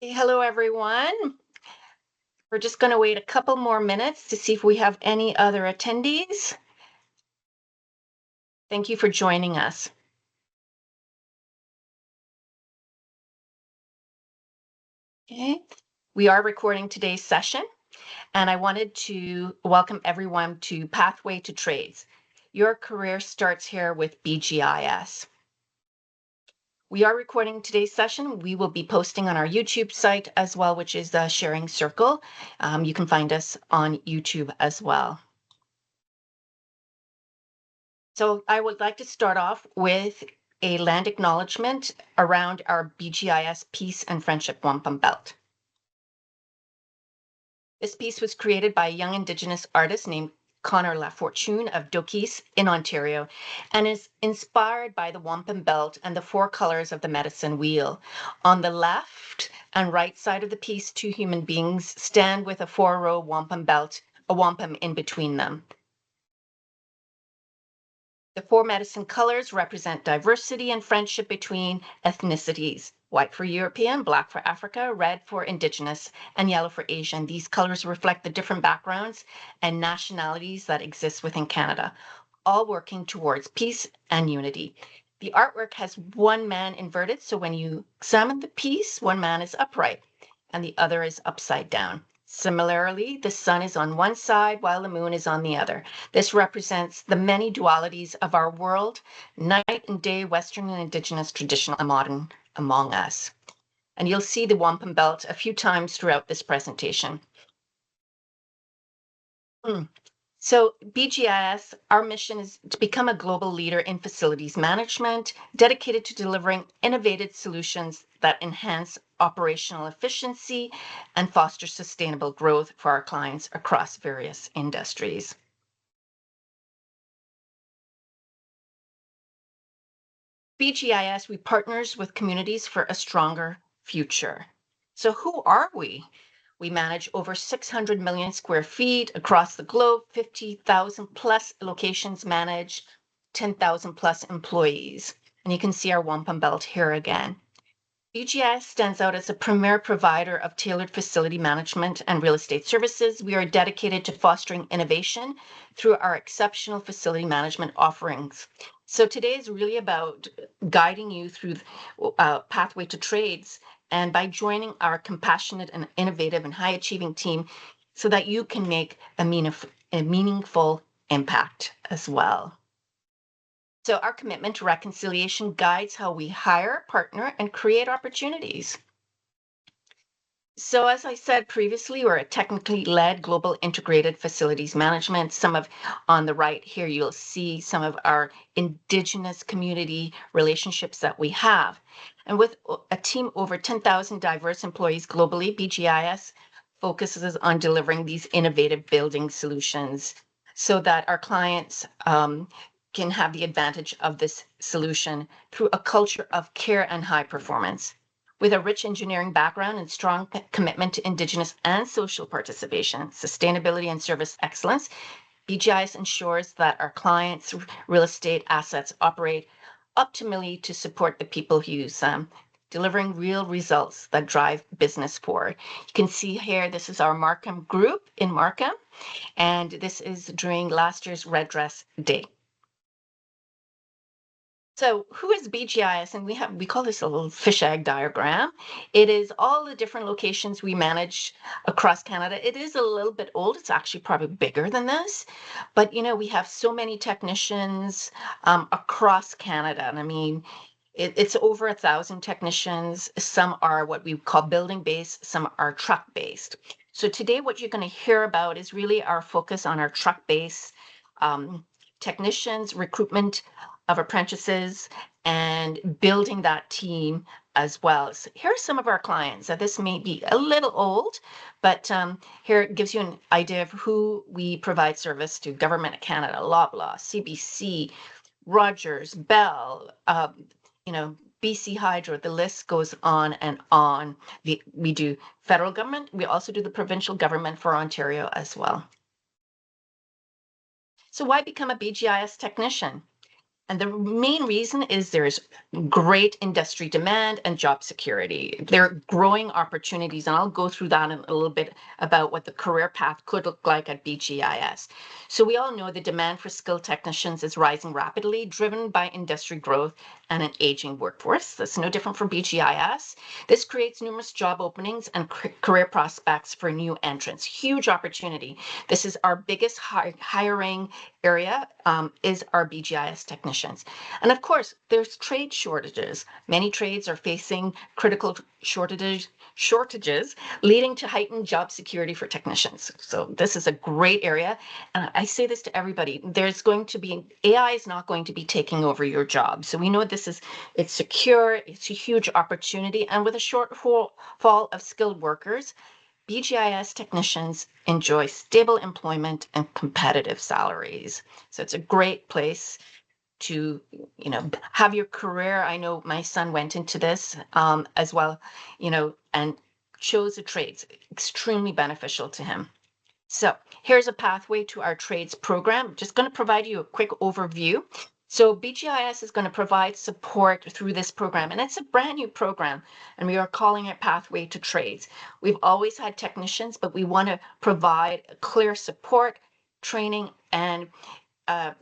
Hey, hello, everyone. We're just going to wait a couple more minutes to see if we have any other attendees. Thank you for joining us. Okay. We are recording today's session, and I wanted to welcome everyone to Pathway to Trades. Your career starts here with BGIS. We are recording today's session. We will be posting on our YouTube site as well, which is the Sharing Circle. You can find us on YouTube as well. So I would like to start off with a land acknowledgement around our BGIS Peace and Friendship Wampum Belt. This piece was created by a young Indigenous artist named Connor Lafortune of Dokis in Ontario and is inspired by the wampum belt and the four colors of the medicine wheel. On the left and right side of the piece, two human beings stand with a four-row wampum belt, a wampum in between them. The four medicine colors represent diversity and friendship between ethnicities. White for European, black for Africa, red for Indigenous, and yellow for Asian. These colors reflect the different backgrounds and nationalities that exist within Canada, all working towards peace and unity. The artwork has one man inverted, so when you examine the piece, one man is upright and the other is upside down. Similarly, the sun is on one side while the moon is on the other. This represents the many dualities of our world, night and day, Western and Indigenous, traditional and modern among us. And you'll see the wampum belt a few times throughout this presentation. So BGIS, our mission is to become a global leader in facilities management, dedicated to delivering innovative solutions that enhance operational efficiency and foster sustainable growth for our clients across various industries. BGIS, we partners with communities for a stronger future. So who are we? We manage over 600 million square feet across the globe, 50,000 plus locations managed, 10,000 plus employees. And you can see our wampum belt here again. BGIS stands out as a premier provider of tailored facility management and real estate services. We are dedicated to fostering innovation through our exceptional facility management offerings. So today is really about guiding you through Pathway to Trades, and by joining our compassionate and innovative and high achieving team so that you can make a meaningful impact as well. So our commitment to reconciliation guides how we hire, partner, and create opportunities. So as I said previously, we're a technically led global integrated facilities management. On the right here, you'll see some of our Indigenous community relationships that we have. And with a team over 10,000 diverse employees globally, BGIS focuses on delivering these innovative building solutions so that our clients can have the advantage of this solution through a culture of care and high performance. With a rich engineering background and strong commitment to Indigenous and social participation, sustainability, and service excellence, BGIS ensures that our clients' real estate assets operate optimally to support the people who use them, delivering real results that drive business forward. You can see here, this is our Markham group in Markham, and this is during last year's Red Dress Day. So who is BGIS? And we call this a little fish egg diagram. It is all the different locations we manage across Canada. It is a little bit old. It's actually probably bigger than this, but we have so many technicians across Canada. And I mean, it's over 1,000 technicians. Some are what we call building based, some are truck based. So today what you're going to hear about is really our focus on our truck based technicians, recruitment of apprentices, and building that team as well. So here are some of our clients. Now, this may be a little old, but here it gives you an idea of who we provide service to: Government of Canada, Loblaw, CBC, Rogers, Bell, BC Hydro. The list goes on and on. We do federal government. We also do the provincial government for Ontario as well. So why become a BGIS technician? And the main reason is there's great industry demand and job security. There are growing opportunities, and I'll go through that in a little bit about what the career path could look like at BGIS. So we all know the demand for skilled technicians is rising rapidly, driven by industry growth and an aging workforce. That's no different for BGIS. This creates numerous job openings and career prospects for new entrants. Huge opportunity. This is our biggest hiring area, is our BGIS technicians. And of course, there's trade shortages. Many trades are facing critical shortages, leading to heightened job security for technicians. So this is a great area. And I say this to everybody, AI is not going to be taking over your job. So we know it's secure, it's a huge opportunity. And with a shortfall of skilled workers, BGIS technicians enjoy stable employment and competitive salaries. So it's a great place to, have your career. I know my son went into this as well, and chose a trade. It's extremely beneficial to him. So here's a pathway to our trades program. I'm just going to provide you a quick overview. So BGIS is going to provide support through this program, and it's a brand new program, and we are calling it Pathway to Trades. We've always had technicians, but we want to provide clear support, training, and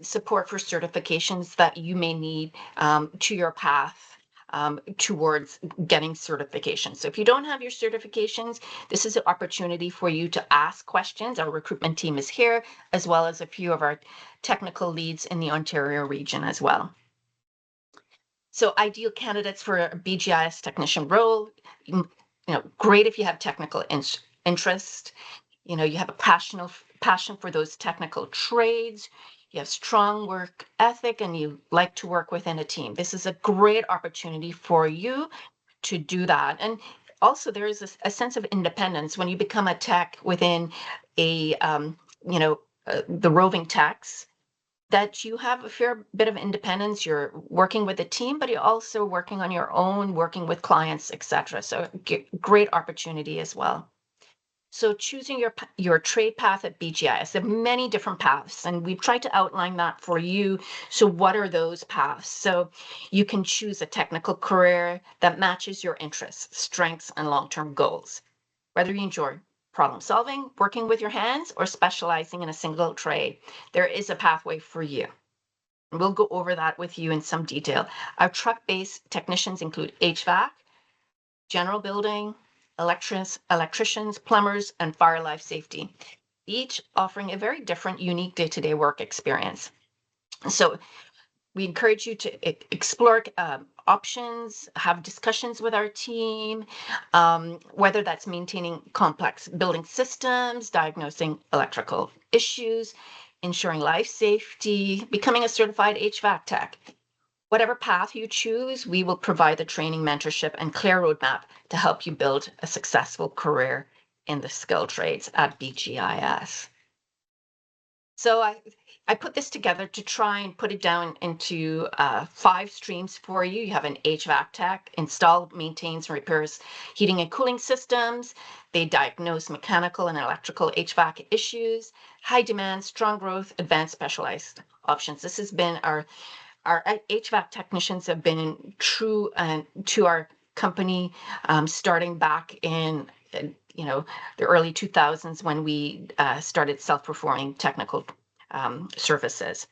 support for certifications that you may need to your path towards getting certifications. So if you don't have your certifications, this is an opportunity for you to ask questions. Our recruitment team is here, as well as a few of our technical leads in the Ontario region as well. So ideal candidates for a BGIS technician role, great if you have technical interest, you have a passion for those technical trades, you have strong work ethic, and you like to work within a team. This is a great opportunity for you to do that. And also there is a sense of independence when you become a tech within the roving techs, that you have a fair bit of independence. You're working with a team, but you're also working on your own, working with clients, etc. So great opportunity as well. So choosing your trade path at BGIS, there are many different paths, and we've tried to outline that for you. So what are those paths? So you can choose a technical career that matches your interests, strengths, and long-term goals. Whether you enjoy problem solving, working with your hands, or specializing in a single trade, there is a pathway for you. And we'll go over that with you in some detail. Our truck-based technicians include HVAC, general building, electricians, plumbers, and fire life safety, each offering a very different, unique day-to-day work experience. So we encourage you to explore options, have discussions with our team, whether that's maintaining complex building systems, diagnosing electrical issues, ensuring life safety, becoming a certified HVAC tech. Whatever path you choose, we will provide the training, mentorship, and clear roadmap to help you build a successful career in the skilled trades at BGIS. So I put this together to try and put it down into 5 streams for you. You have an HVAC tech, install, maintains, and repairs heating and cooling systems. They diagnose mechanical and electrical HVAC issues, high demand, strong growth, advanced specialized options. This has been our HVAC technicians have been true to our company, starting back in the early 2000s when we started self-performing technical services.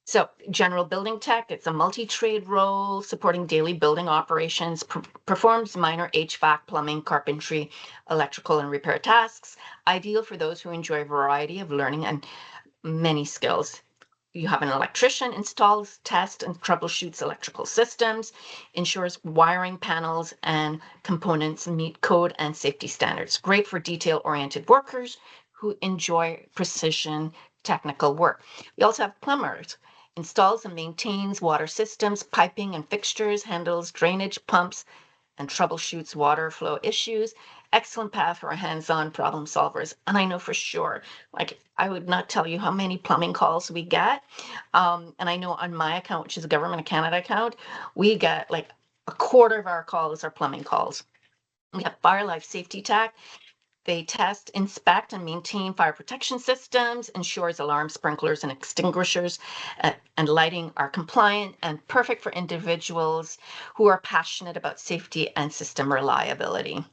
So general building tech, it's a multi-trade role supporting daily building operations, performs minor HVAC, plumbing, carpentry, electrical, and repair tasks, ideal for those who enjoy a variety of learning and many skills. You have an electrician, installs, tests, and troubleshoots electrical systems, ensures wiring panels and components meet code and safety standards. Great for detail-oriented workers who enjoy precision technical work. We also have plumbers, installs and maintains water systems, piping and fixtures, handles drainage pumps, and troubleshoots water flow issues. Excellent path for hands-on problem solvers. And I know for sure, I would not tell you how many plumbing calls we get. And I know on my account, which is a Government of Canada account, we get a quarter of our calls are plumbing calls. We have fire life safety tech. They test, inspect, and maintain fire protection systems, ensures alarm sprinklers and extinguishers and lighting are compliant and perfect for individuals who are passionate about safety and system reliability.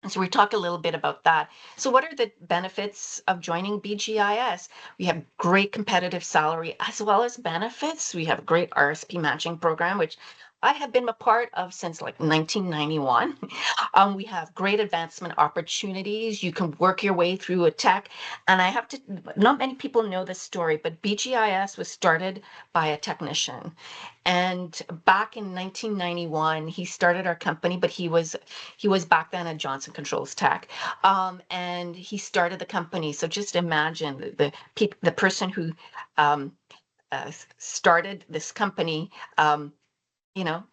So we talk a little bit about that. So what are the benefits of joining BGIS? We have great competitive salary as well as benefits. We have a great RSP matching program, which I have been a part of since like 1991. We have great advancement opportunities. You can work your way through a tech. And I have to, not many people know this story, but BGIS was started by a technician. And back in 1991, he started our company, but he was back then at Johnson Controls Tech, and he started the company. So just imagine the person who um, started this company,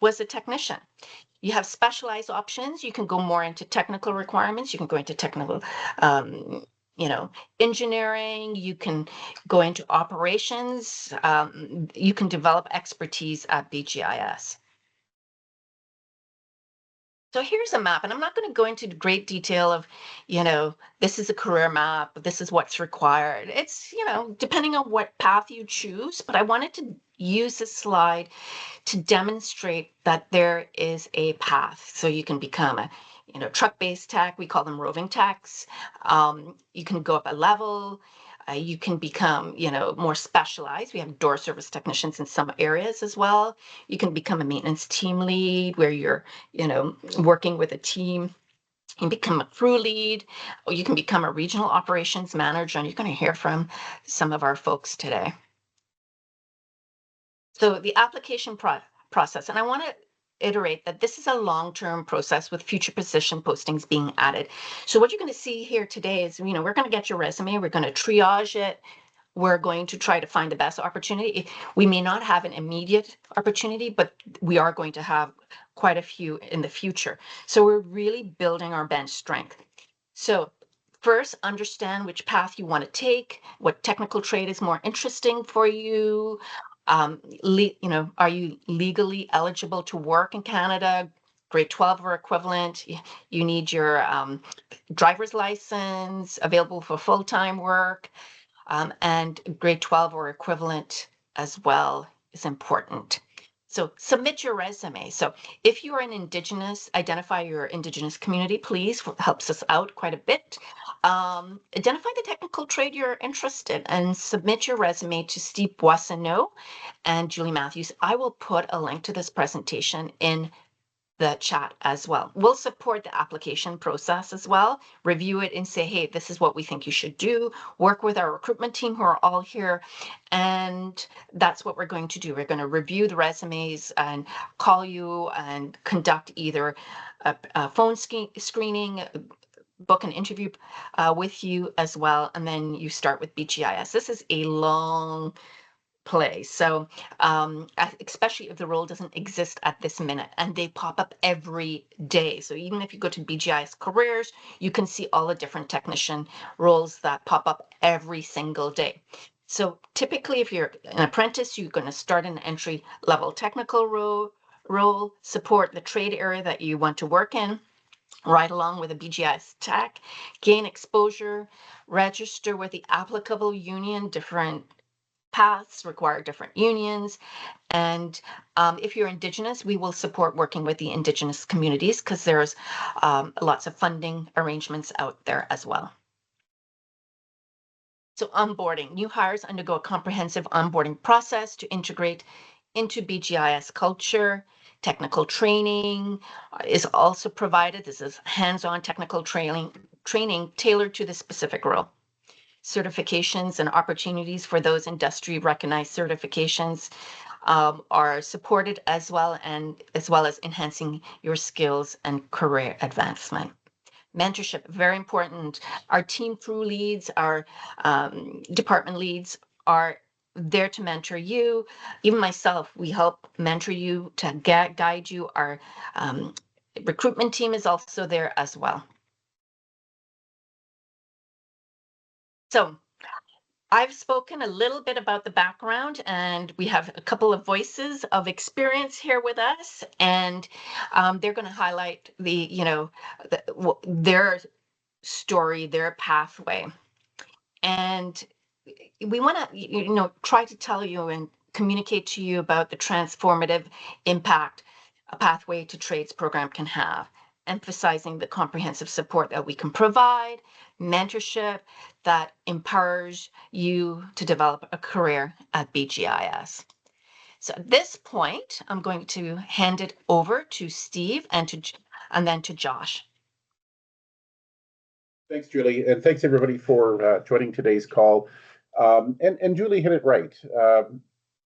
was a technician. You have specialized options. You can go more into technical requirements. You can go into technical, um, you know, engineering. You can go into operations. You can develop expertise at BGIS. So here's a map, and I'm not going to go into great detail of, this is a career map, this is what's required. It's, depending on what path you choose, but I wanted to use this slide to demonstrate that there is a path. So you can become a, truck-based tech. We call them roving techs. You can go up a level. You can become, more specialized. We have door service technicians in some areas as well. You can become a maintenance team lead where you're, working with a team. You can become a crew lead, or you can become a regional operations manager, and you're going to hear from some of our folks today. So the application process, and I want to iterate that this is a long-term process with future position postings being added. So what you're going to see here today is, we're going to get your resume, we're going to triage it, we're going to try to find the best opportunity. We may not have an immediate opportunity, but we are going to have quite a few in the future. So we're really building our bench strength. So first, understand which path you want to take, what technical trade is more interesting for you. Are you legally eligible to work in Canada? Grade 12 or equivalent. You need your driver's license available for full-time work, and grade 12 or equivalent as well is important. So submit your resume. So if you are an Indigenous, identify your Indigenous community, please, helps us out quite a bit. Identify the technical trade you're interested in and submit your resume to Steve Boissonneau and Julie Matthews. I will put a link to this presentation in the chat as well. We'll support the application process as well, review it and say, hey, this is what we think you should do, work with our recruitment team who are all here. And that's what we're going to do. We're going to review the resumes and call you and conduct either a phone screening, book an interview with you as well. And then you start with BGIS. This is a long play. So especially if the role doesn't exist at this minute, and they pop up every day. So even if you go to BGIS careers, you can see all the different technician roles that pop up every single day. So typically, if you're an apprentice, you're going to start in an entry level technical role, support the trade area that you want to work in, right along with a BGIS tech, gain exposure, register with the applicable union. Different paths require different unions. And if you're Indigenous, we will support working with the Indigenous communities because there's lots of funding arrangements out there as well. So onboarding, new hires undergo a comprehensive onboarding process to integrate into BGIS culture. Technical training is also provided. This is hands-on technical training tailored to the specific role. Certifications and opportunities for those industry recognized certifications are supported as well as enhancing your skills and career advancement. Mentorship, very important. Our team crew leads, our department leads are there to mentor you. Even myself, we help mentor you to guide you. Our recruitment team is also there as well. So I've spoken a little bit about the background, and we have a couple of voices of experience here with us, and they're going to highlight their story, their pathway. And we want to, try to tell you and communicate to you about the transformative impact a pathway to trades program can have, emphasizing the comprehensive support that we can provide, mentorship that empowers you to develop a career at BGIS. So at this point, I'm going to hand it over to Steve and then to Josh. Thanks, Julie, and thanks everybody for joining today's call. And Julie hit it right.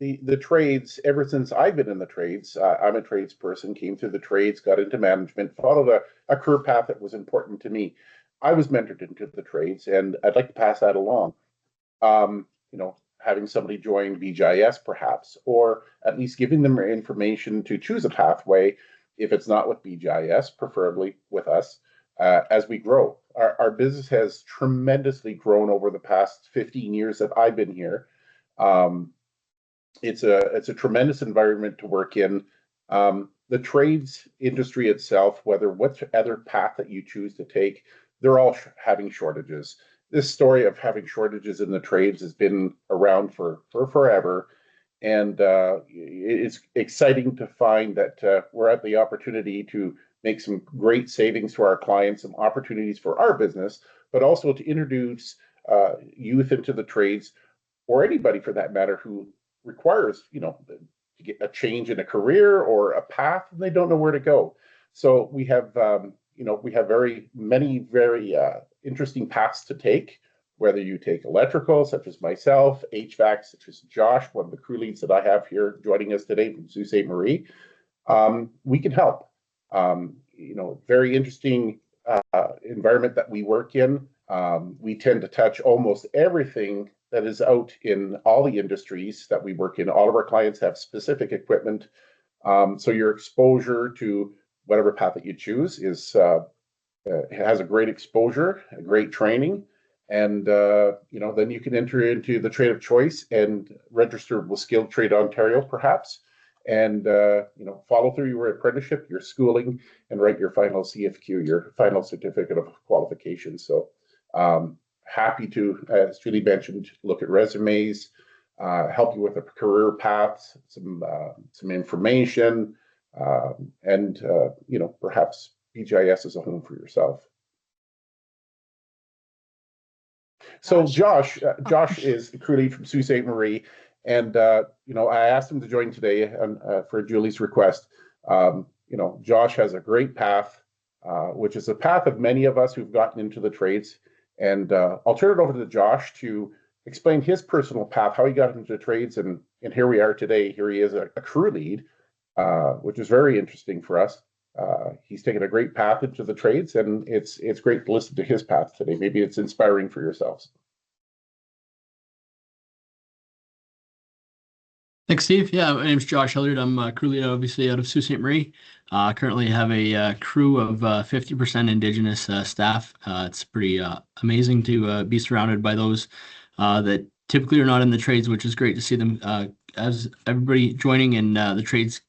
The trades, ever since I've been in the trades, I'm a trades person, came through the trades, got into management, followed a career path that was important to me. I was mentored into the trades, and I'd like to pass that along. Having somebody join BGIS perhaps, or at least giving them information to choose a pathway, if it's not with BGIS, preferably with us, as we grow. Our business has tremendously grown over the past 15 years that I've been here. It's a tremendous environment to work in. The trades industry itself, whether what other path that you choose to take, they're all having shortages. This story of having shortages in the trades has been around for forever. And it's exciting to find that we're at the opportunity to make some great savings to our clients, some opportunities for our business, but also to introduce youth into the trades, or anybody for that matter who requires, to get a change in a career or a path and they don't know where to go. So we have, very many very interesting paths to take. Whether you take electrical, such as myself, HVAC, such as Josh, one of the crew leads that I have here joining us today from Sault Ste. Marie, we can help. Very interesting environment that we work in. We tend to touch almost everything that is out in all the industries that we work in. All of our clients have specific equipment. So your exposure to whatever path that you choose has a great exposure, a great training. And, then you can enter into the trade of choice and register with Skilled Trade Ontario, perhaps, and, follow through your apprenticeship, your schooling, and write your final CFQ, your final certificate of qualification. So happy to, as Julie mentioned, look at resumes, help you with a career path, some information, and, perhaps BGIS is a home for yourself. So Josh is the crew lead from Sault Ste. Marie, and I asked him to join today for Julie's request. Josh has a great path, which is a path of many of us who've gotten into the trades. And I'll turn it over to Josh to explain his personal path, how he got into the trades, and here we are today. Here he is, a crew lead, which is very interesting for us. He's taken a great path into the trades, and it's great to listen to his path today. Maybe it's inspiring for yourselves. Thanks, Steve. Yeah, my name's Josh Hilliard. I'm a crew lead, obviously, out of Sault Ste. Marie. Currently have a crew of 50% Indigenous staff. It's pretty amazing to be surrounded by those that typically are not in the trades, which is great to see them as everybody joining and the trades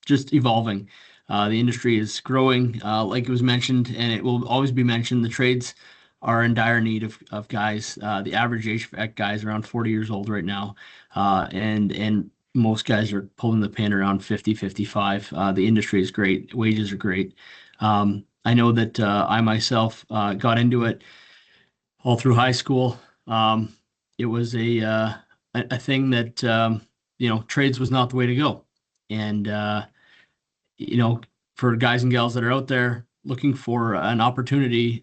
just evolving. The industry is growing, like it was mentioned, and it will always be mentioned. The trades are in dire need of guys. The average HVAC guy is around 40 years old right now, and most guys are pulling the pin around 50, 55. The industry is great. Wages are great. I know that I myself got into it all through high school. It was a thing that trades was not the way to go, and for guys and gals that are out there looking for an opportunity,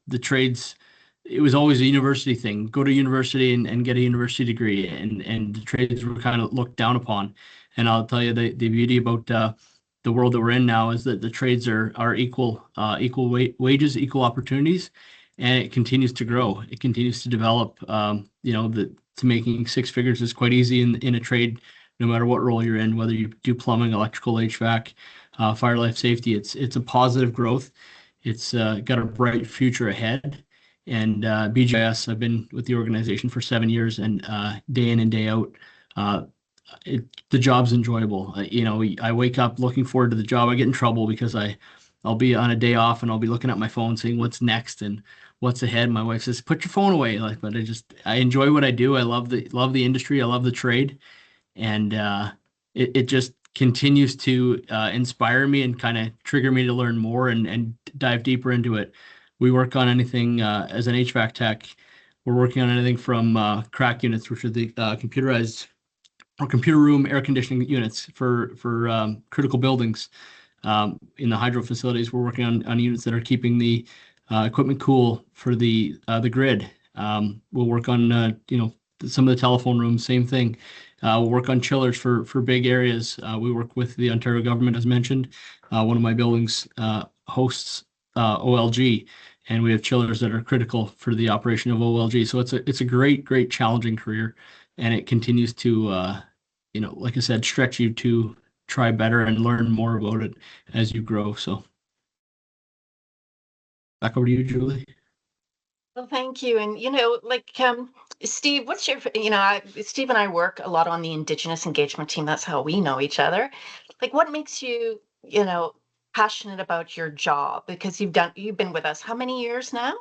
the trades, it was always a university thing. Go to university and get a university degree, and the trades were kind of looked down upon. And I'll tell you, the beauty about the world that we're in now is that the trades are equal wages, equal opportunities, and it continues to grow. It continues to develop. To making six figures is quite easy in a trade, no matter what role you're in, whether you do plumbing, electrical, HVAC, fire, life safety. It's a positive growth. It's got a bright future ahead. And BGIS, I've been with the organization for 7 years, and day in and day out, the job's enjoyable. I wake up looking forward to the job. I get in trouble because I I'll be on a day off and I'll be looking at my phone saying what's next and what's ahead. My wife says, put your phone away. Like, but I enjoy what I do. I love the industry. I love the trade. And it just continues to inspire me and kind of trigger me to learn more and dive deeper into it. We work on anything as an HVAC tech. We're working on anything from crack units, which are the computerized or computer room air conditioning units for critical buildings. In the hydro facilities, we're working on units that are keeping the equipment cool for the grid. We'll work on some of the telephone rooms, same thing. We'll work on chillers for big areas. We work with the Ontario government, as mentioned. One of my buildings hosts OLG, and we have chillers that are critical for the operation of OLG. So it's a great challenging career, and it continues to like I said, stretch you to try better and learn more about it as you grow. So back over to you, Julie. Well, thank you. And, Steve, what's your, Steve and I work a lot on the Indigenous engagement team. That's how we know each other. Like, what makes you, passionate about your job? Because you've been with us how many years now?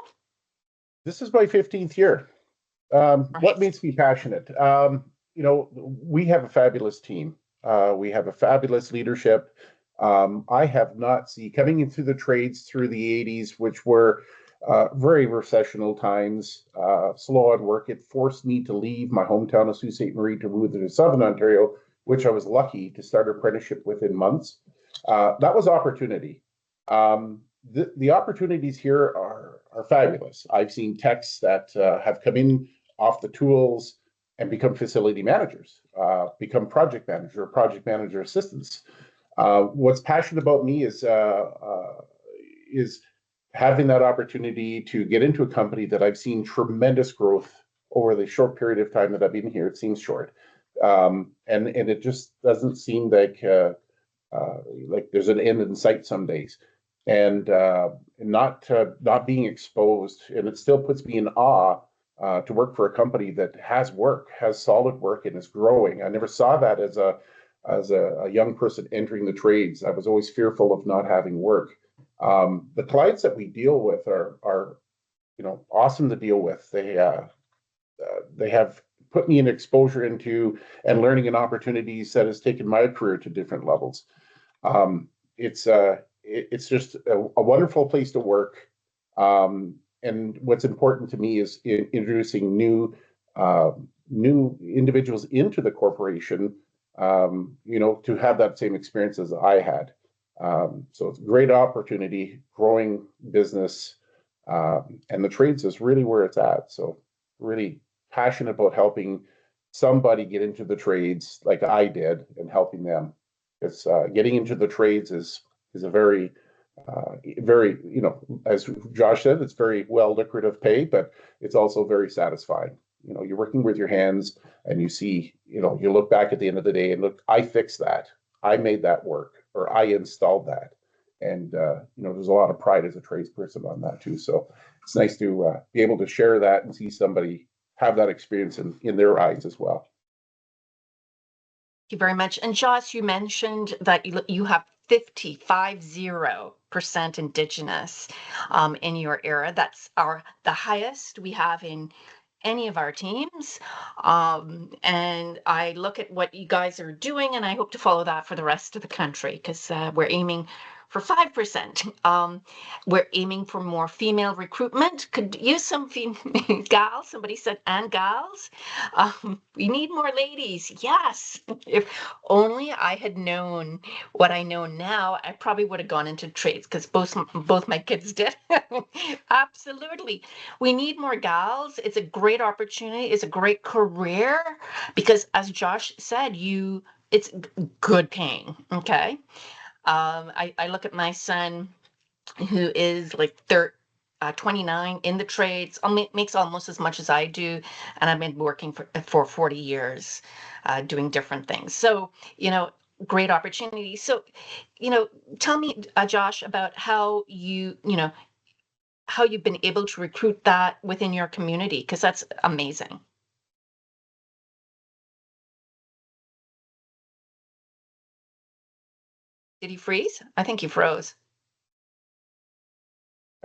This is my 15th year. What Right. makes me passionate? We have a fabulous team. We have a fabulous leadership. I have not seen coming into the trades through the 80s, which were very recessional times, slow on work. It forced me to leave my hometown of Sault Ste. Marie to move to Southern Ontario, which I was lucky to start apprenticeship within months. That was opportunity. The opportunities here are fabulous. I've seen techs that have come in off the tools and become facility managers, become project manager assistants. What's passionate about me is having that opportunity to get into a company that I've seen tremendous growth over the short period of time that I've been here. It seems short, and it just doesn't seem like there's an end in sight some days, and not being exposed, and it still puts me in awe to work for a company that has solid work, and is growing. I never saw that as a young person entering the trades. I was always fearful of not having work. The clients that we deal with are awesome to deal with. They have put me in exposure into and learning and opportunities that has taken my career to different levels. It's just a wonderful place to work. And what's important to me is introducing new individuals into the corporation, to have that same experience as I had. So it's a great opportunity, growing business, and the trades is really where it's at. So really passionate about helping somebody get into the trades like I did and helping them. Because getting into the trades is a very, as Josh said, it's very well lucrative pay, but it's also very satisfying. You're working with your hands, and you see, you look back at the end of the day and look, I fixed that, I made that work, or I installed that, and there's a lot of pride as a tradesperson on that too. So it's nice to be able to share that and see somebody have that experience in their eyes as well. Thank you very much. And Josh, you mentioned that you have 50% Indigenous in your era. That's the highest we have in any of our teams. And I look at what you guys are doing, and I hope to follow that for the rest of the country, because we're aiming for 5%. We're aiming for more female recruitment. Could use some female gals. Somebody said, and gals. We need more ladies. Yes. If only I had known what I know now, I probably would have gone into trades, because both my kids did. Absolutely. We need more gals. It's a great opportunity. It's a great career, because as Josh said, it's good paying. Okay. I look at my son, who is like 29 in the trades, makes almost as much as I do, and I've been working for 40 years, doing different things. So, great opportunity. So, tell me, Josh, about how how you've been able to recruit that within your community, because that's amazing. Did he freeze? I think he froze.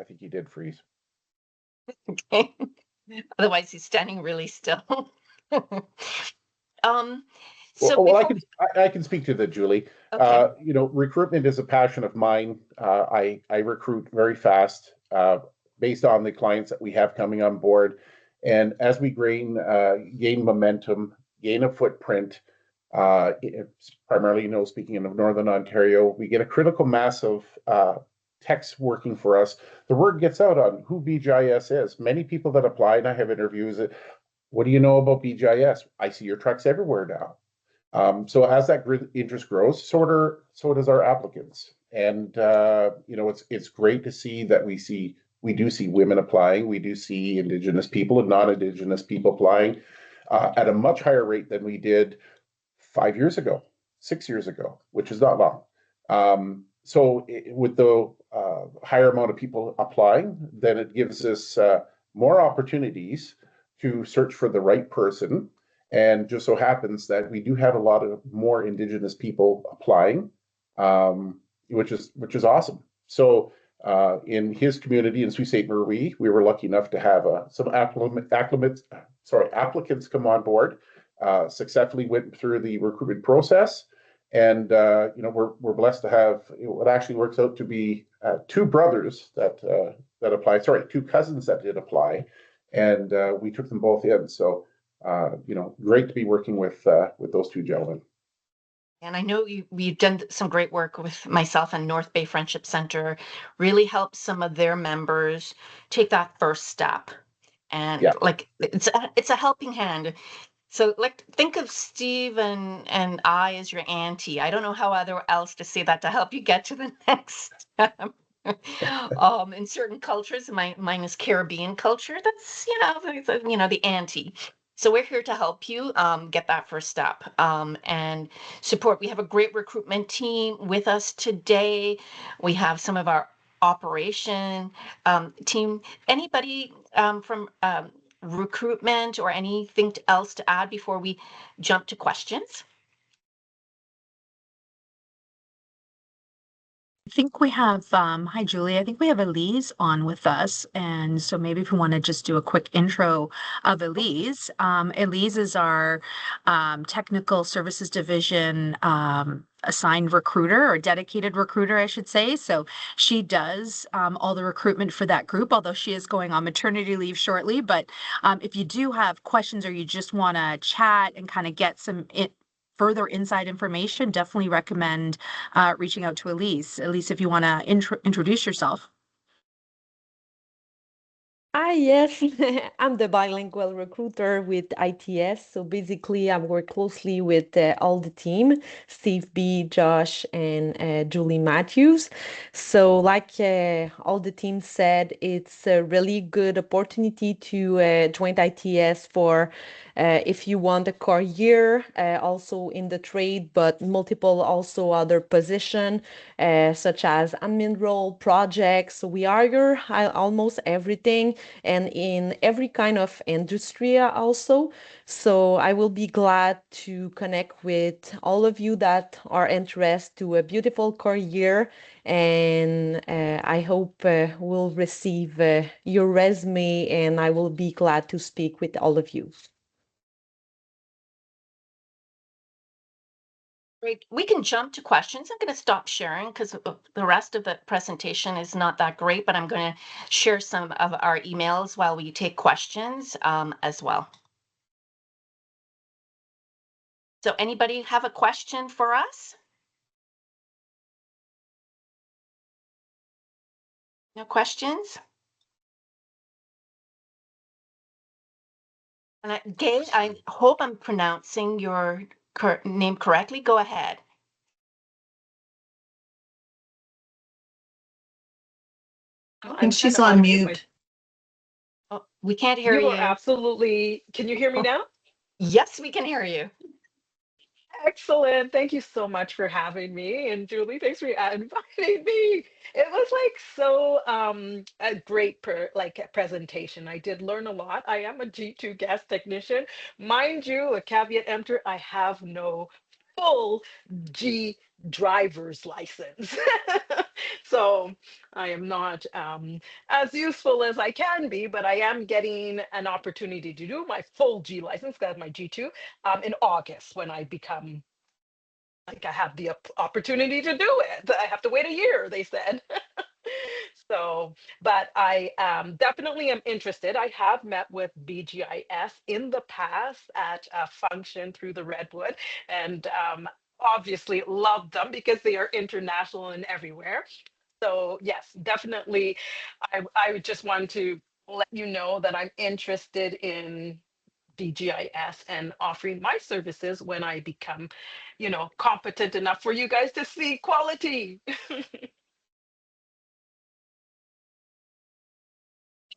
I think he did freeze. Okay. Otherwise, he's standing really still. Um, so Well, before I can speak to that, Julie. okay. Recruitment is a passion of mine. I recruit very fast based on the clients that we have coming on board, and as we gain momentum, gain a footprint, it's primarily, speaking of Northern Ontario, we get a critical mass of techs working for us. The word gets out on who BGIS is. Many people that apply, and I have interviews. What do you know about BGIS? I see your trucks everywhere now. So as that interest grows, so does our applicants. And it's great to see that we do see women applying, we do see Indigenous people and non-Indigenous people applying at a much higher rate than we did 5 years ago, 6 years ago, which is not long. With the higher amount of people applying, then it gives us more opportunities to search for the right person. And just so happens that we do have a lot of more Indigenous people applying, which is awesome. So in his community in Sault Ste. Marie, we were lucky enough to have some applicants come on board. Successfully went through the recruitment process, and we're blessed to have what actually works out to be two brothers that applied. Sorry, two cousins that did apply, and we took them both in. So great to be working with those two gentlemen. And I know you've done some great work with myself and North Bay Friendship Center, really help some of their members take that first step. And Yeah. like it's a helping hand. So like think of Steve and I as your auntie. I don't know how other else to say that to help you get to the next step. In certain cultures, mine is Caribbean culture. That's the auntie. So we're here to help you get that first step and support. We have a great recruitment team with us today. We have some of our operation team. Anybody from recruitment or anything else to add before we jump to questions? I think we have, hi Julie, I think we have Elise on with us. And so maybe if we want to just do a quick intro of Elise. Elise is our technical services division assigned recruiter or dedicated recruiter, I should say. So she does all the recruitment for that group, although she is going on maternity leave shortly. But if you do have questions or you just want to chat and kind of get some further inside information, definitely recommend reaching out to Elise. Elise, if you want to introduce yourself. Hi, yes, I'm the bilingual recruiter with ITS. So basically, I work closely with all the team, Steve B, Josh, and Julie Matthews. So, like all the team said, it's a really good opportunity to join ITS for if you want a career also in the trade, but multiple also other position such as admin role, projects. So we are almost everything and in every kind of industry also. So I will be glad to connect with all of you that are interested to a beautiful career. And I hope we'll receive your resume, and I will be glad to speak with all of you. Great. We can jump to questions. I'm going to stop sharing because the rest of the presentation is not that great, but I'm going to share some of our emails while we take questions as well. So anybody have a question for us? No questions? And Gay, I hope I'm pronouncing your name correctly. Go ahead. I think she's on mute. Oh, we can't hear You you. are absolutely. Can you hear me now? Yes, we can hear you. Excellent. Thank you so much for having me. And Julie, thanks for inviting me. It was like so a great presentation. I did learn a lot. I am a G2 gas technician. Mind you, a caveat emptor, I have no full G driver's license. So I am not as useful as I can be, but I am getting an opportunity to do my full G license, got my G2 in August when I become like I have the opportunity to do it. I have to wait a year, they said. So, but I definitely am interested. I have met with BGIS in the past at a function through the Redwood, and obviously love them because they are international and everywhere. So yes, definitely. I would just want to let you know that I'm interested in BGIS and offering my services when I become, competent enough for you guys to see quality.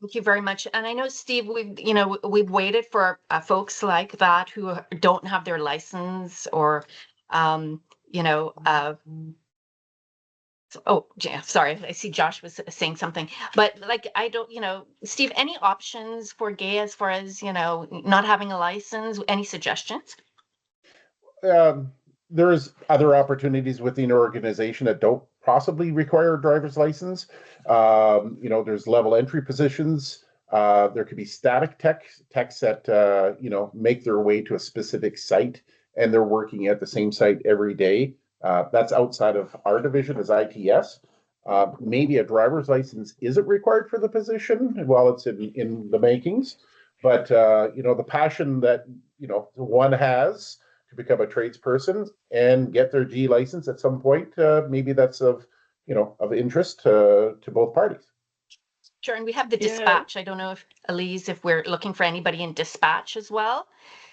Thank you very much. And I know, Steve, we've waited for folks like that who don't have their license or, um, you know, oh, yeah, sorry, I see Josh was saying something, but like, I don't, Steve, any options for gay as far as, not having a license, any suggestions? Um, there's other opportunities within your organization that don't possibly require a driver's license. There's level entry positions. There could be static techs that make their way to a specific site and they're working at the same site every day. That's outside of our division as ITS. Maybe a driver's license isn't required for the position while it's in the makings, but the passion that one has to become a tradesperson and get their G license at some point, maybe that's of interest to both parties. Sure, and we have the Yeah. dispatch. I don't know if Elise, if we're looking for anybody in dispatch as well.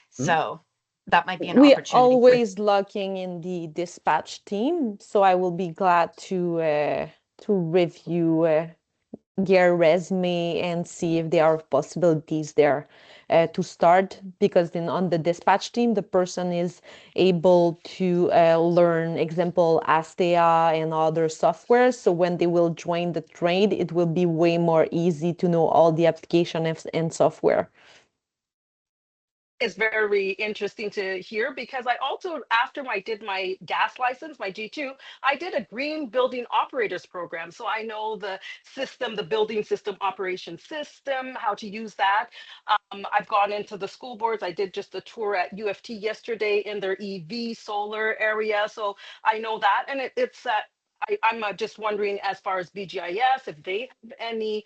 So that might be an We opportunity. always looking in the dispatch team, so I will be glad to review their resume and see if there are possibilities there to start, because then on the dispatch team the person is able to learn example Astea and other software, so when they will join the trade it will be way more easy to know all the application and software. It's very interesting to hear because I also, after I did my gas license, my G2, I did a green building operators program. So I know the system, the building system operation system, how to use that. I've gone into the school boards. I did just a tour at UFT yesterday in their EV solar area. So I know that. And I'm just wondering, as far as BGIS, if they have any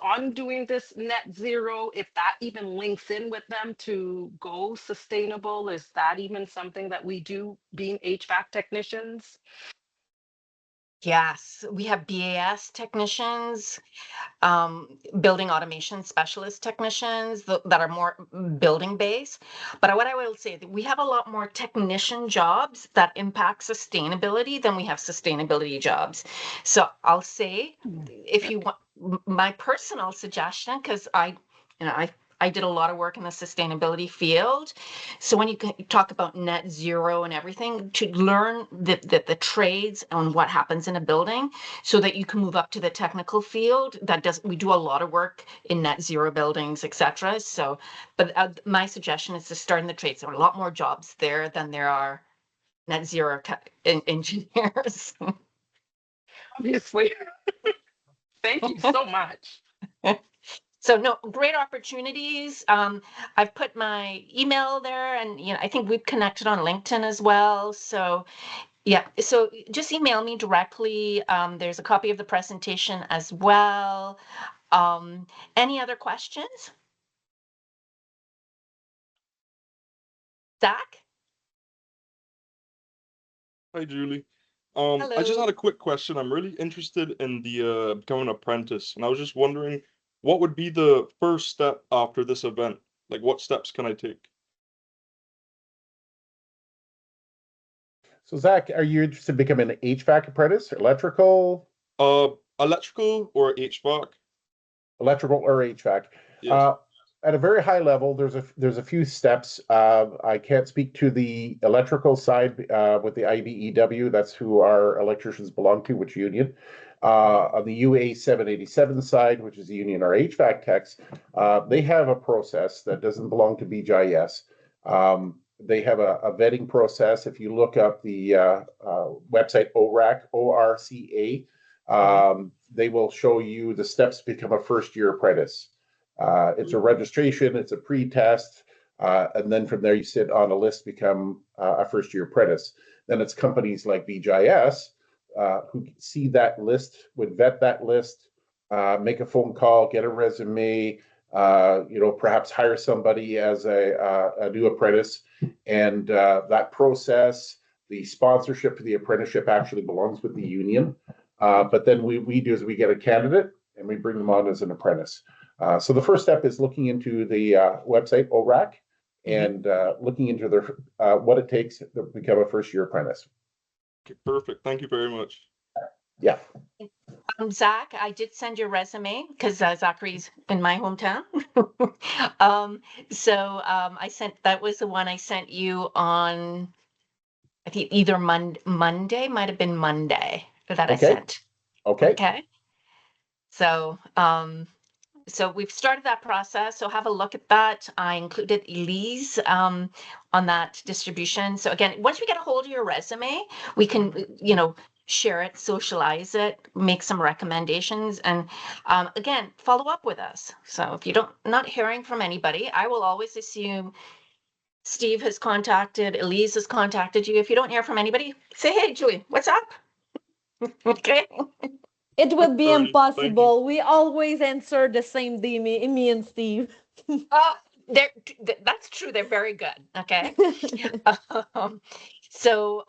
on doing this net zero, if that even links in with them to go sustainable. Is that even something that we do being HVAC technicians? Yes, we have BAS technicians, building automation specialist technicians that are more building based. But what I will say, that we have a lot more technician jobs that impact sustainability than we have sustainability jobs. So I'll say, if you want my personal suggestion, because I did a lot of work in the sustainability field. So when you talk about net zero and everything, to learn the trades on what happens in a building so that you can move up to the technical field. We do a lot of work in net zero buildings, etc. So, but my suggestion is to start in the trades. There are a lot more jobs there than there are net zero engineers. Obviously. Thank you so much. So no, great opportunities. I've put my email there, and I think we've connected on LinkedIn as well. So yeah, so just email me directly. There's a copy of the presentation as well. Any other questions? Zach? Hi, Julie. I just Hello. had a quick question. I'm really interested in the becoming an apprentice, and I was just wondering what would be the first step after this event? Like, what steps can I take? So Zach, are you interested in becoming an HVAC apprentice, electrical, Electrical or HVAC? electrical or HVAC? Yes. At a very high level, there's a few steps. I can't speak to the electrical side with the IBEW. That's who our electricians belong to, which union. On the UA 787 side, which is the union our HVAC techs, they have a process that doesn't belong to BGIS. They have a vetting process. If you look up the website ORAC, ORCA, They will show you the steps to become a first-year apprentice. It's a registration, it's a pre-test, and then from there you sit on a list, become a first-year apprentice. Then it's companies like BGIS who see that list, would vet that list, make a phone call, get a resume, perhaps hire somebody as a new apprentice, and that process, the sponsorship for the apprenticeship actually belongs with the union. But then we do is we get a candidate and we bring them on as an apprentice. So the first step is looking into the website ORAC and looking into their what it takes to become a first-year apprentice. Okay, perfect. Thank you very much. Yeah. Zach, I did send your resume because Zachary's in my hometown. I sent, that was the one I sent you on, I think either Monday, might have been Monday that I Okay. sent. Okay. Okay. So we've started that process. So have a look at that. I included Elise on that distribution. So again, once we get a hold of your resume, we can, share it, socialize it, make some recommendations, and again, follow up with us. So if you not hearing from anybody, I will always assume Steve has contacted, Elise has contacted you. If you don't hear from anybody, say, hey, Julie, what's up? Okay. It would be Alrighty, thank you. impossible. We always answer the same day, me and Steve. That's true. They're very good. Okay. So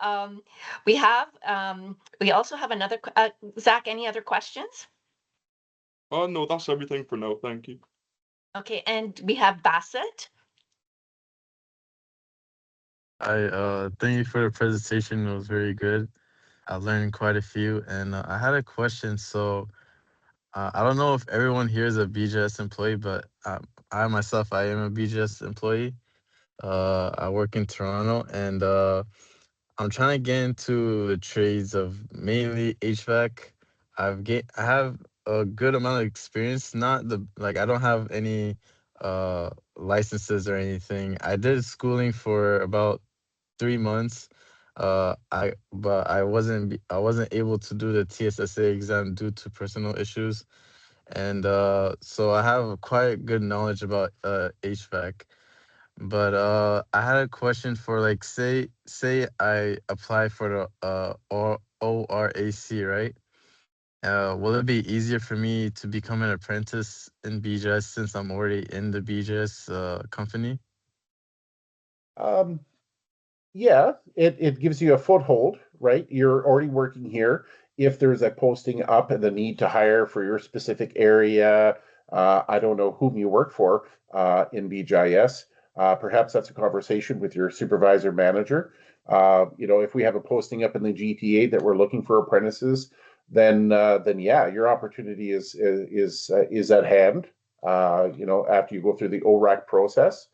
we also have another, Zach, any other questions? Oh, no, that's everything for now. Thank you. Okay. And we have Bassett. Thank you for the presentation. It was very good. I learned quite a few, and I had a question. So I don't know if everyone here is a BGS employee, but I myself, I am a BGS employee. I work in Toronto, and I'm trying to get into the trades of mainly HVAC. I have a good amount of experience. Not the like I don't have any licenses or anything. I did schooling for about 3 months. I wasn't able to do the TSSA exam due to personal issues, and so I have quite good knowledge about HVAC. But I had a question for like say I apply for the ORAC, right? Will it be easier for me to become an apprentice in BGS since I'm already in the BGS company? Yeah, it gives you a foothold, right? You're already working here. If there's a posting up and the need to hire for your specific area, I don't know whom you work for in BGIS. Perhaps that's a conversation with your supervisor manager. If we have a posting up in the GTA that we're looking for apprentices, then yeah, your opportunity is at hand. After you go through the ORAC process.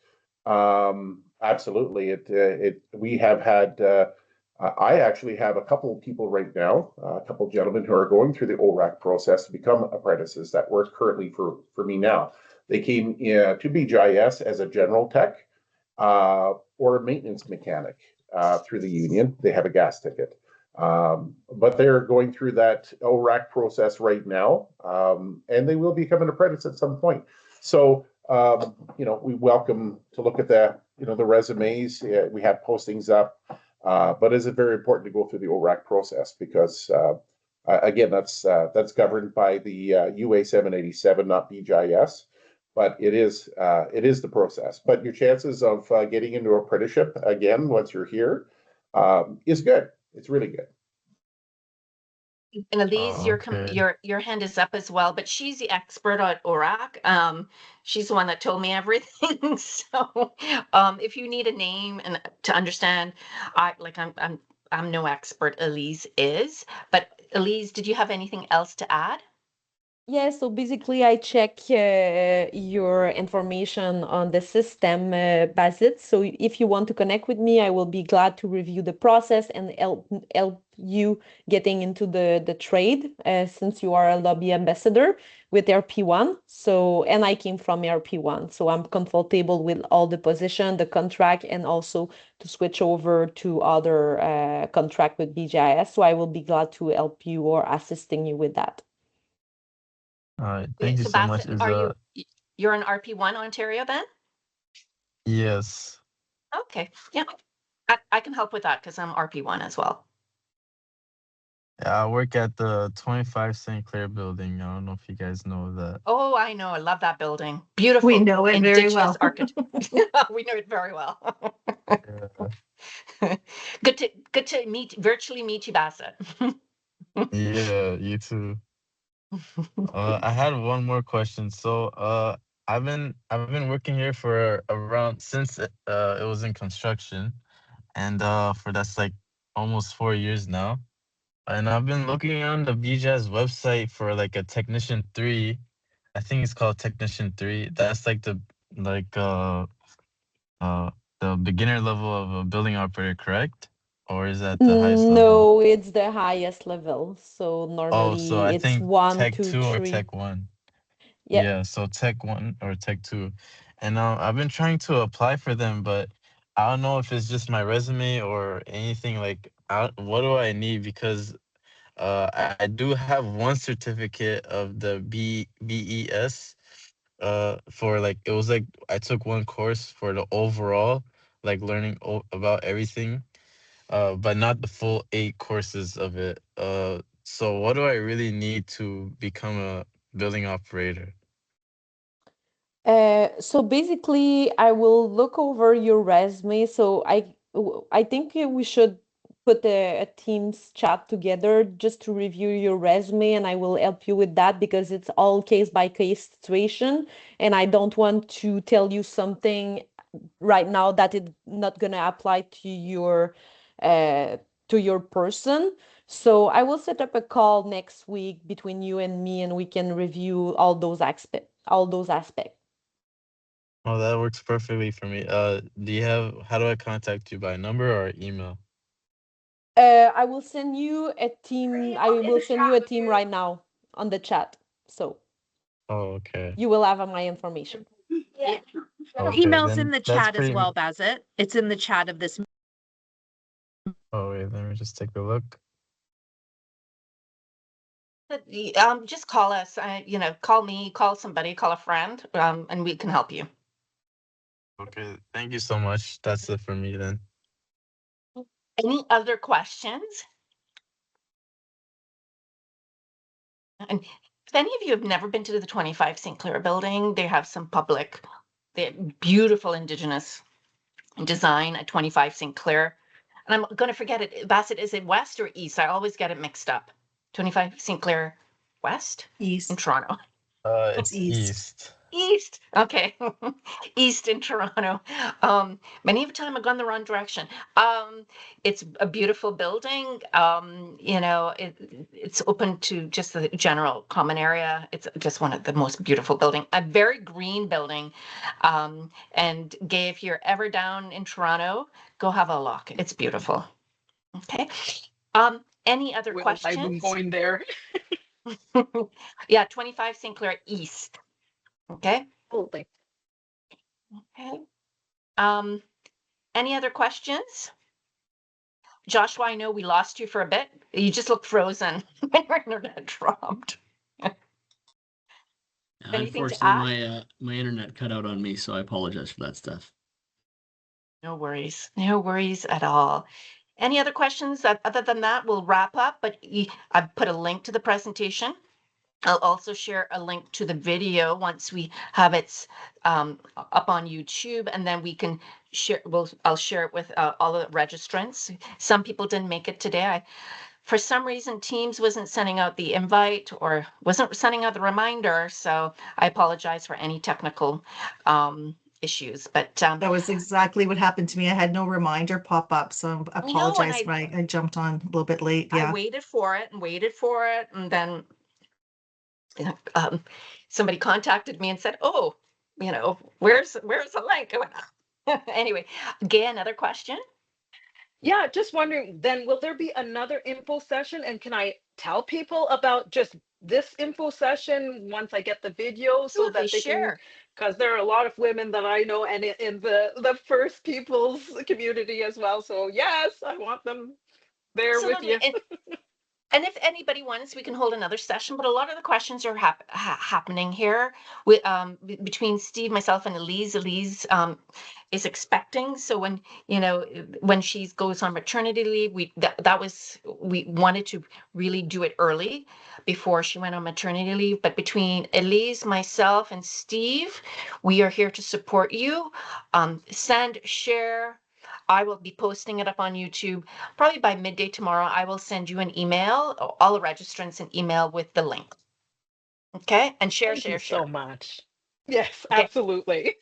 Absolutely. We have had, I actually have a couple of people right now, a couple of gentlemen who are going through the ORAC process to become apprentices that work currently for me now. They came to BGIS as a general tech or a maintenance mechanic through the union. They have a gas ticket. But they're going through that ORAC process right now, and they will become an apprentice at some point. So, we welcome to look at the resumes. We have postings up, but is it very important to go through the ORAC process because, again, that's governed by the UA 787, not BGIS, but it is the process. But your chances of getting into apprenticeship again once you're here is good. It's really good. And Elise, Okay. your hand is up as well, but she's the expert at ORAC. She's the one that told me everything. So, if you need a name and to understand, I'm no expert. Elise is, but Elise, did you have anything else to add? Yeah, so basically I check your information on the system, Basit. So if you want to connect with me, I will be glad to review the process and help you getting into the trade, since you are a lobby ambassador with RP1. So, and I came from RP1, so I'm comfortable with all the position, the contract, and also to switch over to other contract with BGIS. So I will be glad to help you or assisting you with that. All right, Yeah, thank you so so much. Bassett, you're an RP1 Ontario then? Yes. Okay, yeah. I can help with that because I'm RP1 as well. Yeah, I work at the 25 St. Clair building. I don't know if you guys know that. Oh, I know. I love that building. Beautiful. We know it very Indigenous well. architecture. We know it very well. Yeah. Good to virtually meet you, Bassett. Yeah, you too. I had one more question. So, I've been working here for around since it was in construction, and for that's like almost 4 years now. And I've been looking on the BJ's website for like a technician 3. I think it's called technician 3. That's like like uh the beginner level of a building operator, correct? Or is that the highest level? No, it's the highest level. So Oh, so normally I it's think one, Tech two, 2 or three. Tech 1. Yeah. Yeah, so Tech 1 or Tech 2. And I've been trying to apply for them, but I don't know if it's just my resume or anything like what do I need? Because I do have one certificate of the BES for like it was like I took one course for the overall like learning about everything, but not the full 8 courses of it. So what do I really need to become a building operator? So basically, I will look over your resume. So I think we should put a Teams chat together just to review your resume, and I will help you with that because it's all case by case situation, and I don't want to tell you something right now that it's not gonna apply uh to your person. So I will set up a call next week between you and me, and we can review all those aspects. Oh, that works perfectly for me. How do I contact you by number or email? I will send you a team. I will send you a team right now on the chat. So Oh, okay. you will have my information. Yeah. Our Okay, email's in then the that's chat as pretty. well, Bassett. It's in the chat of this. Oh, wait, let me just take a look. Just call us. Call me, call somebody, call a friend, and we can help you. Okay, thank you so much. That's it for me then. Any other questions? And if any of you have never been to the 25 St. Clair building, they have some beautiful Indigenous design at 25 St. Clair. And I'm going to forget it. Bassett, is it west or east? I always get it mixed up. 25 St. Clair West in East. Toronto. It's East. east. East. Okay. East in Toronto. Many of the time I've gone the wrong direction. It's a beautiful building. It's open to just the general common area. It's just one of the most beautiful building, a very green building. And Gay, if you're ever down in Toronto, go have a look. It's beautiful. Okay. Any other I've been questions? going there. Yeah, 25 St. Clair East. Okay. Absolutely. Okay. Any other questions? Joshua, I know we lost you for a bit. You just looked frozen when your internet dropped. Anything to Unfortunately, add? my internet cut out on me, so I apologize for that stuff. No worries. No worries at all. Any other questions? Other than that, we'll wrap up, but I've put a link to the presentation. I'll also share a link to the video once we have it up on YouTube, and then we can share. I'll share it with all the registrants. Some people didn't make it today. For some reason, Teams wasn't sending out the invite or wasn't sending out the reminder, so I apologize for any technical issues. But That was exactly what happened to me. I had no reminder pop up, so I I know, and apologize when I jumped on a little bit late. I Yeah. waited for it and waited for it, and then somebody contacted me and said, "Oh, where's the link?" I went, anyway, Gay, another question? Yeah, just wondering, then will there be another info session? And can I tell people about just this info session once I get the video so Absolutely, that they can, share. because there are a lot of women that I know and in the First Peoples community as well. So yes, I want them there with Absolutely. you. And if anybody wants, we can hold another session, but a lot of the questions are happening here between Steve, myself, and Elise. Elise is expecting. So when she goes on maternity leave, we wanted to really do it early before she went on maternity leave. But between Elise, myself, and Steve, we are here to support you. Send, share. I will be posting it up on YouTube. Probably by midday tomorrow, I will send you an email, all the registrants an email with the link. Okay? And share, Thank you share, so share. much. Yes, Okay. absolutely.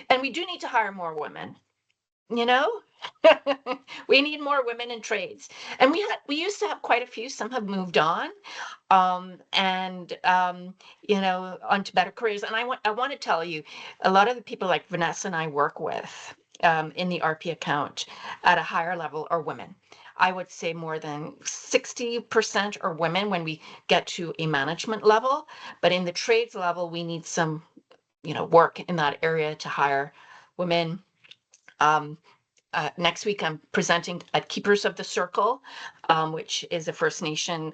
And we do need to hire more women, you know? We need more women in trades. And we used to have quite a few, some have moved on. And onto better careers. And I want to tell you, a lot of the people like Vanessa and I work with in the RP account at a higher level are women. I would say more than 60% are women when we get to a management level, but in the trades level, we need some, work in that area to hire women. Next week, I'm presenting at Keepers of the Circle, which is a First Nation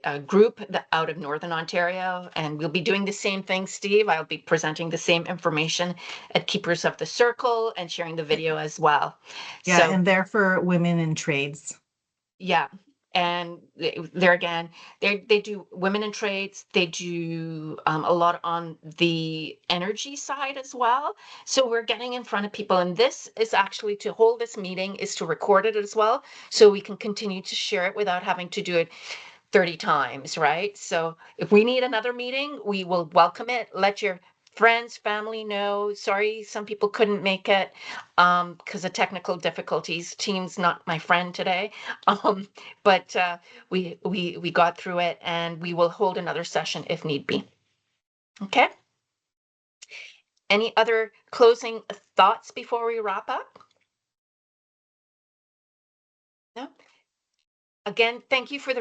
uh, group out of Northern Ontario, and we'll be doing the same thing, Steve. I'll be presenting the same information at Keepers of the Circle and sharing the video as well. Yeah, So, and they're for women in trades. yeah. And there again, they do women in trades. They do a lot on the energy side as well. So we're getting in front of people, and this is actually to hold this meeting is to record it as well, so we can continue to share it without having to do it 30 times, right? So if we need another meeting, we will welcome it. Let your friends, family know. Sorry, some people couldn't make it because of technical difficulties. Team's not my friend today, but we got through it, and we will hold another session if need be. Okay. Any other closing thoughts before we wrap up? No. Again, thank you to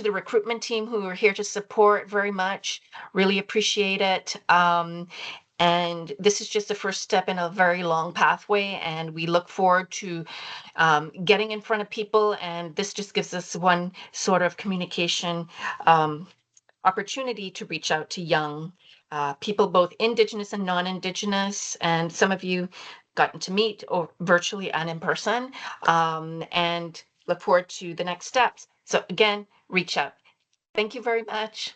the recruitment team who are here to support very much. Really appreciate it. And this is just the first step in a very long pathway, and we look forward to getting in front of people. And this just gives us one sort of communication opportunity to reach out to young people, both Indigenous and non-Indigenous, and some of you gotten to meet or virtually and in person, and look forward to the next steps. So again, reach out. Thank you very much.